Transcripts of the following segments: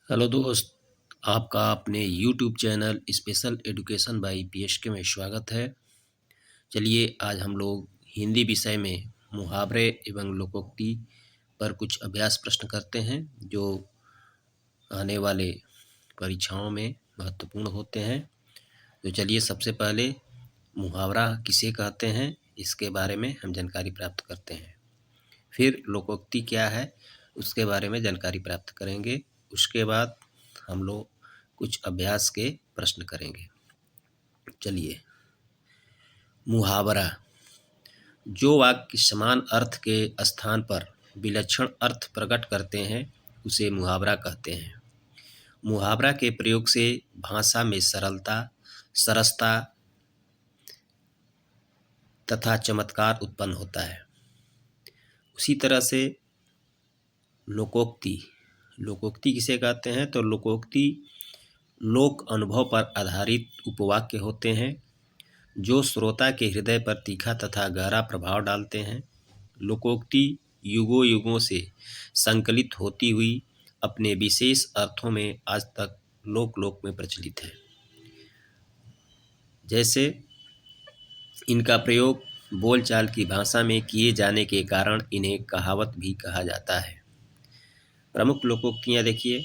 Hello दोस्त, आपका अपने YouTube channel special education by PSK में स्वागत है। चलिए आज हम लोग हिंदी विषय में मुहावरे एवं लोकोक्ति पर कुछ अभ्यास प्रश्न करते हैं जो आने वाले परीक्षाओं में महत्वपूर्ण होते हैं। तो चलिए सबसे पहले मुहावरा किसे कहते हैं इसके बारे में हम जानकारी प्राप्त करते हैं। फिर लोकोक्ति क्या है उसके बारे में जानकारी प्राप्त करेंगे। उसके बाद हम लोग कुछ अभ्यास के प्रश्न करेंगे। चलिए, मुहावरा जो वाक्य समान अर्थ के स्थान पर विलक्षण अर्थ प्रकट करते हैं उसे मुहावरा कहते हैं। मुहावरा के प्रयोग से भाषा में सरलता, सरसता तथा चमत्कार उत्पन्न होता है। उसी तरह से लोकोक्ति लोकोक्ति किसे कहते हैं तो लोकोक्ति लोक अनुभव पर आधारित उपवाक्य होते हैं जो श्रोता के हृदय पर तीखा तथा गहरा प्रभाव डालते हैं। लोकोक्ति युगों युगों से संकलित होती हुई अपने विशेष अर्थों में आज तक लोक में प्रचलित है। जैसे इनका प्रयोग बोलचाल की भाषा में किए जाने के कारण इन्हें कहावत भी कहा जाता है। प्रमुख लोकोक्तियाँ देखिए,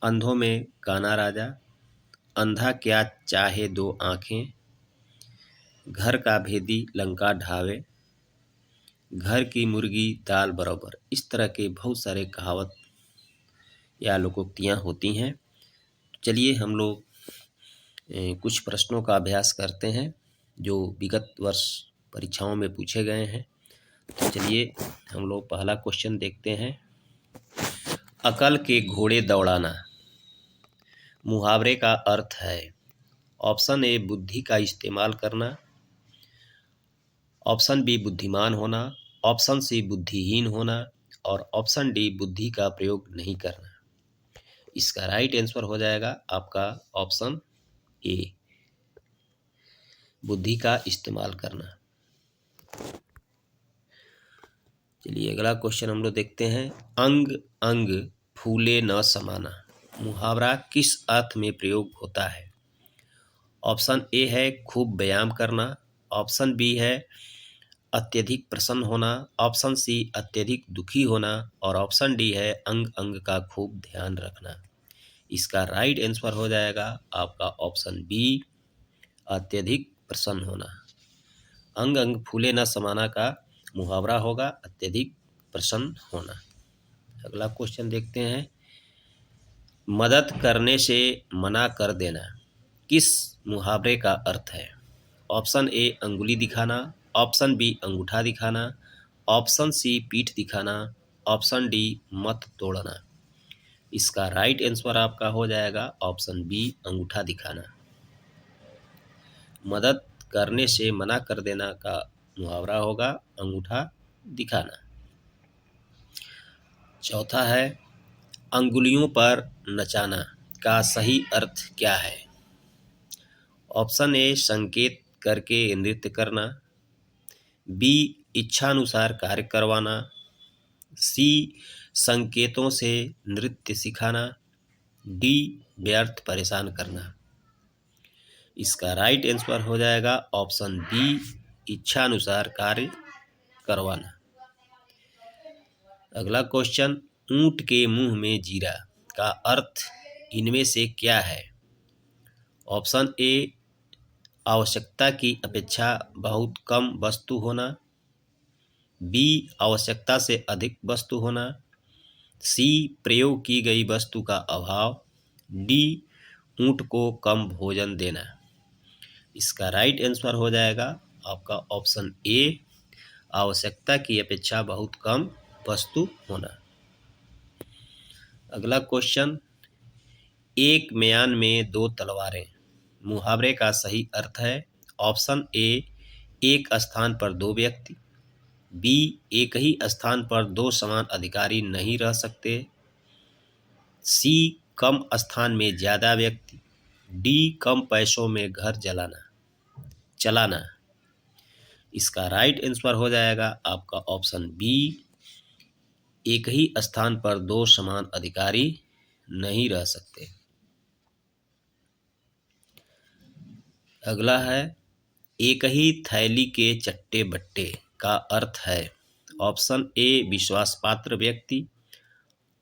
अंधों में काना राजा, अंधा क्या चाहे दो आँखें, घर का भेदी लंका ढावे, घर की मुर्गी दाल बराबर। इस तरह के बहुत सारे कहावत या लोकोक्तियाँ होती हैं। चलिए हम लोग कुछ प्रश्नों का अभ्यास करते हैं जो विगत वर्ष परीक्षाओं में पूछे गए हैं। तो चलिए हम लोग पहला क्वेश्चन देखते हैं। अकल के घोड़े दौड़ाना मुहावरे का अर्थ है। ऑप्शन ए बुद्धि का इस्तेमाल करना, ऑप्शन बी बुद्धिमान होना, ऑप्शन सी बुद्धिहीन होना और ऑप्शन डी बुद्धि का प्रयोग नहीं करना। इसका राइट आंसर हो जाएगा आपका ऑप्शन ए, बुद्धि का इस्तेमाल करना। चलिए अगला क्वेश्चन हम लोग देखते हैं। अंग अंग फूले न समाना मुहावरा किस अर्थ में प्रयोग होता है। ऑप्शन ए है खूब व्यायाम करना, ऑप्शन बी है अत्यधिक प्रसन्न होना, ऑप्शन सी अत्यधिक दुखी होना और ऑप्शन डी है अंग अंग का खूब ध्यान रखना। इसका राइट आंसर हो जाएगा आपका ऑप्शन बी, अत्यधिक प्रसन्न होना। अंग अंग फूले न समाना का मुहावरा होगा अत्यधिक प्रसन्न होना। अगला क्वेश्चन देखते हैं। मदद करने से मना कर देना किस मुहावरे का अर्थ है। ऑप्शन ए अंगुली दिखाना, ऑप्शन बी अंगूठा दिखाना, ऑप्शन सी पीठ दिखाना, ऑप्शन डी मत तोड़ना। इसका राइट आंसर आपका हो जाएगा ऑप्शन बी, अंगूठा दिखाना। मदद करने से मना कर देना का मुहावरा होगा अंगूठा दिखाना। चौथा है अंगुलियों पर नचाना का सही अर्थ क्या है। ऑप्शन ए संकेत करके नृत्य करना, बी इच्छानुसार कार्य करवाना, सी संकेतों से नृत्य सिखाना, डी व्यर्थ परेशान करना। इसका राइट आंसर हो जाएगा ऑप्शन बी, इच्छानुसार कार्य करवाना। अगला क्वेश्चन। ऊंट के मुंह में जीरा का अर्थ इनमें से क्या है। ऑप्शन ए आवश्यकता की अपेक्षा बहुत कम वस्तु होना, बी आवश्यकता से अधिक वस्तु होना, सी प्रयोग की गई वस्तु का अभाव, डी ऊंट को कम भोजन देना। इसका राइट आंसर हो जाएगा आपका ऑप्शन ए, आवश्यकता की अपेक्षा बहुत कम वस्तु होना। अगला क्वेश्चन। एक म्यान में दो तलवारें मुहावरे का सही अर्थ है। ऑप्शन ए एक स्थान पर दो व्यक्ति, बी एक ही स्थान पर दो समान अधिकारी नहीं रह सकते, सी कम स्थान में ज्यादा व्यक्ति, डी कम पैसों में घर चलाना। इसका राइट आंसर हो जाएगा आपका ऑप्शन बी, एक ही स्थान पर दो समान अधिकारी नहीं रह सकते। अगला है एक ही थैली के चट्टे बट्टे का अर्थ है। ऑप्शन ए विश्वास पात्र व्यक्ति,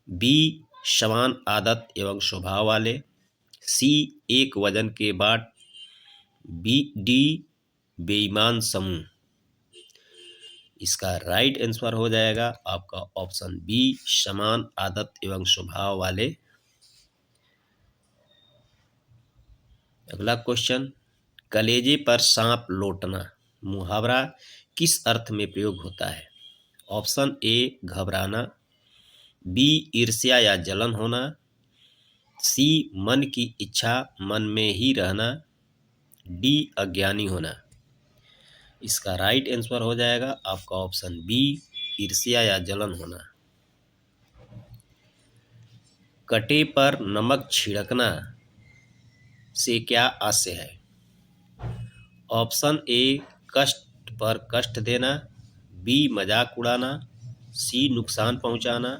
बी समान आदत एवं स्वभाव वाले, सी एक वजन के बाट, डी बेईमान समूह। इसका राइट आंसर हो जाएगा आपका ऑप्शन बी समान आदत एवं स्वभाव वाले। अगला क्वेश्चन, कलेजे पर सांप लौटना मुहावरा किस अर्थ में प्रयोग होता है। ऑप्शन ए घबराना, बी ईर्ष्या या जलन होना, सी मन की इच्छा मन में ही रहना, डी अज्ञानी होना। इसका राइट आंसर हो जाएगा आपका ऑप्शन बी ईर्ष्या या जलन होना। कटे पर नमक छिड़कना से क्या आशय है। ऑप्शन ए कष्ट पर कष्ट देना, बी मजाक उड़ाना, सी नुकसान पहुंचाना,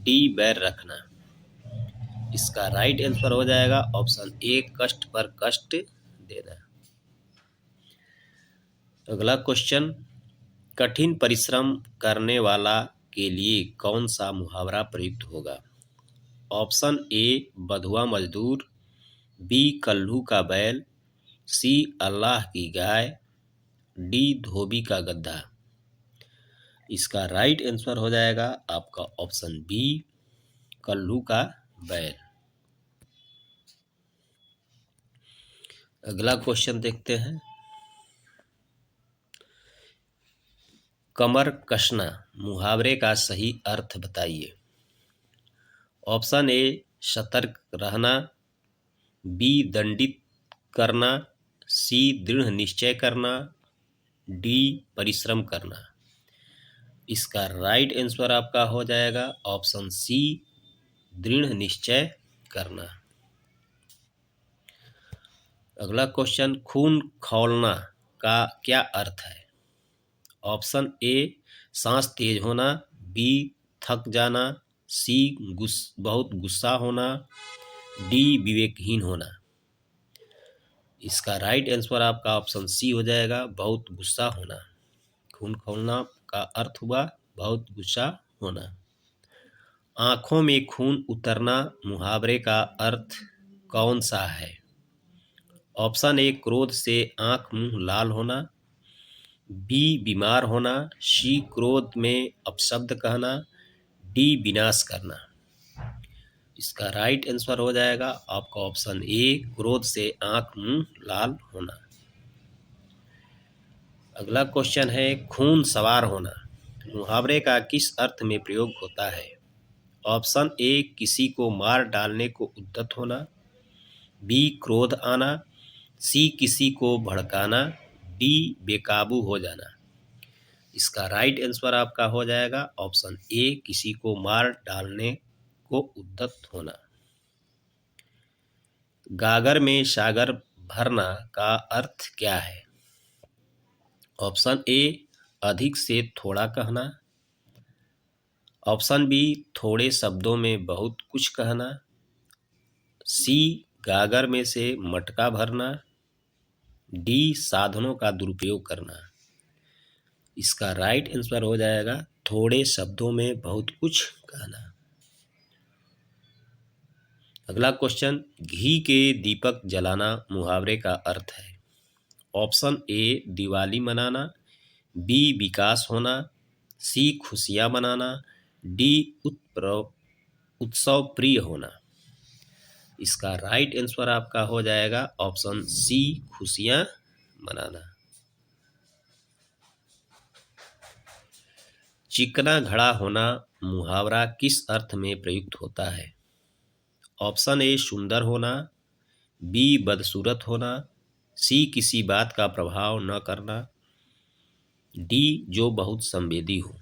डी बैर रखना। इसका राइट आंसर हो जाएगा ऑप्शन ए कष्ट पर कष्ट देना। अगला क्वेश्चन, कठिन परिश्रम करने वाला के लिए कौन सा मुहावरा प्रयुक्त होगा। ऑप्शन ए बधुआ मजदूर, बी कल्लू का बैल, सी अल्लाह की गाय, डी धोबी का गद्दा। इसका राइट आंसर हो जाएगा आपका ऑप्शन बी कल्लू का बैल। अगला क्वेश्चन देखते हैं, कमर कसना मुहावरे का सही अर्थ बताइए। ऑप्शन ए सतर्क रहना, बी दंडित करना, सी दृढ़ निश्चय करना, डी परिश्रम करना। इसका राइट आंसर आपका हो जाएगा ऑप्शन सी दृढ़ निश्चय करना। अगला क्वेश्चन, खून खौलना का क्या अर्थ है। ऑप्शन ए सांस तेज होना, बी थक जाना, सी बहुत गुस्सा होना, डी विवेकहीन होना। इसका राइट आंसर आपका ऑप्शन सी हो जाएगा बहुत गुस्सा होना। खून खौलना का अर्थ हुआ बहुत गुस्सा होना। आंखों में खून उतरना मुहावरे का अर्थ कौन सा है। ऑप्शन ए क्रोध से आंख मुंह लाल होना, बी बीमार होना, सी क्रोध में अपशब्द कहना, डी विनाश करना। इसका राइट आंसर हो जाएगा आपका ऑप्शन ए क्रोध से आंख मुंह लाल होना। अगला क्वेश्चन है, खून सवार होना मुहावरे का किस अर्थ में प्रयोग होता है। ऑप्शन ए किसी को मार डालने को उद्यत होना, बी क्रोध आना, सी किसी को भड़काना, डी बेकाबू हो जाना। इसका राइट आंसर आपका हो जाएगा ऑप्शन ए किसी को मार डालने को उद्यत होना। गागर में सागर भरना का अर्थ क्या है। ऑप्शन ए अधिक से थोड़ा कहना, ऑप्शन बी थोड़े शब्दों में बहुत कुछ कहना, सी गागर में से मटका भरना, डी साधनों का दुरुपयोग करना। इसका राइट आंसर हो जाएगा थोड़े शब्दों में बहुत कुछ कहना। अगला क्वेश्चन, घी के दीपक जलाना मुहावरे का अर्थ है। ऑप्शन ए दिवाली मनाना, बी विकास होना, सी खुशियां मनाना, डी उत्सव प्रिय होना। इसका राइट आंसर आपका हो जाएगा ऑप्शन सी खुशियां मनाना। चिकना घड़ा होना मुहावरा किस अर्थ में प्रयुक्त होता है। ऑप्शन ए सुंदर होना, बी बदसूरत होना, सी किसी बात का प्रभाव न करना, डी जो बहुत संवेदी हो।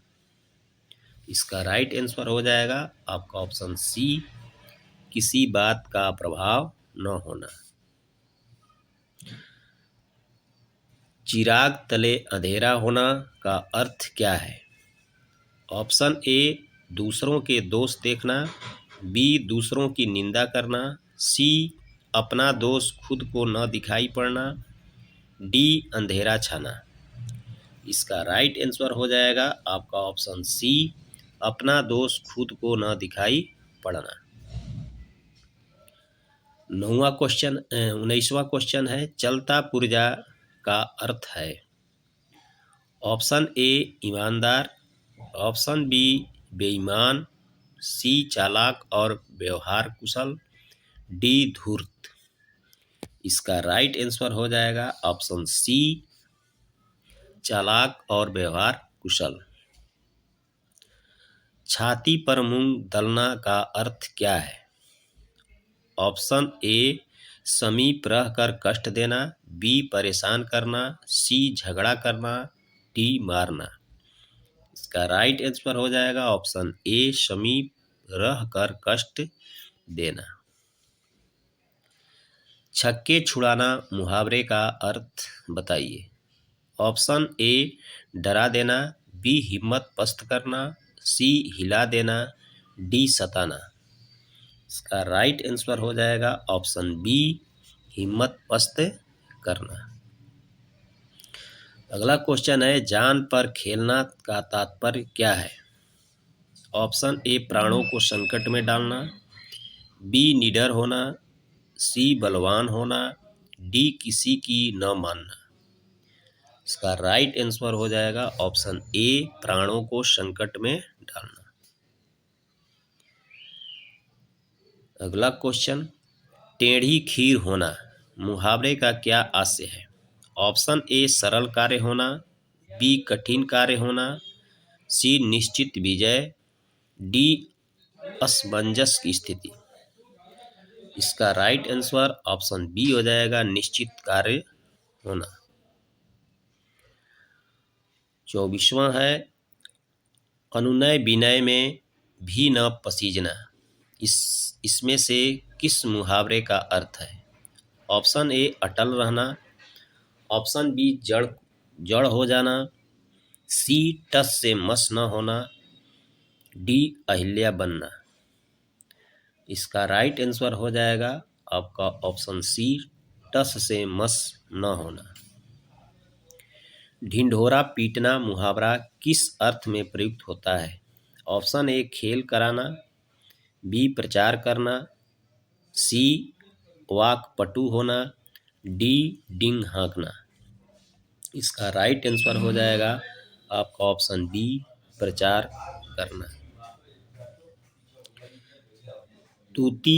इसका राइट आंसर हो जाएगा आपका ऑप्शन सी किसी बात का प्रभाव न होना। चिराग तले अंधेरा होना का अर्थ क्या है। ऑप्शन ए दूसरों के दोष देखना, बी दूसरों की निंदा करना, सी अपना दोष खुद को न दिखाई पड़ना, डी अंधेरा छाना। इसका राइट आंसर हो जाएगा आपका ऑप्शन सी, अपना दोष खुद को न दिखाई पड़ना। 19वां क्वेश्चन है, चलता पुर्जा का अर्थ है। ऑप्शन ए ईमानदार, ऑप्शन बी बेईमान, सी चालाक और व्यवहार कुशल, डी धूर्त। इसका राइट आंसर हो जाएगा ऑप्शन सी, चालाक और व्यवहार कुशल। छाती पर मूंग दलना का अर्थ क्या है? ऑप्शन ए समीप रहकर कष्ट देना, बी परेशान करना, सी झगड़ा करना, डी मारना। इसका राइट आंसर हो जाएगा ऑप्शन ए समीप रहकर कष्ट देना। छक्के छुड़ाना मुहावरे का अर्थ बताइए। ऑप्शन ए डरा देना, बी हिम्मत पस्त करना, सी हिला देना, डी सताना। इसका राइट आंसर हो जाएगा ऑप्शन बी हिम्मत पस्त करना। अगला क्वेश्चन है, जान पर खेलना का तात्पर्य क्या है? ऑप्शन ए प्राणों को संकट में डालना, बी निडर होना, सी बलवान होना, डी किसी की न मानना। इसका राइट आंसर हो जाएगा ऑप्शन ए प्राणों को संकट में डालना। अगला क्वेश्चन, टेढ़ी खीर होना मुहावरे का क्या आशय है? ऑप्शन ए सरल कार्य होना, बी कठिन कार्य होना, सी निश्चित विजय, डी असमंजस की स्थिति। इसका राइट आंसर ऑप्शन बी हो जाएगा निश्चित कार्य होना। 24वां है, अनुनय विनय में भी न पसीजना, इसमें से किस मुहावरे का अर्थ है? ऑप्शन ए अटल रहना, ऑप्शन बी जड़ हो जाना, सी टस से मस न होना, डी अहिल्या बनना। इसका राइट आंसर हो जाएगा आपका ऑप्शन सी टस से मस न होना। ढिंढोरा पीटना मुहावरा किस अर्थ में प्रयुक्त होता है? ऑप्शन ए खेल कराना, बी प्रचार करना, सी वाकपटु होना, डी डिंग हाँकना। इसका राइट आंसर हो जाएगा आपका ऑप्शन बी प्रचार करना। तूती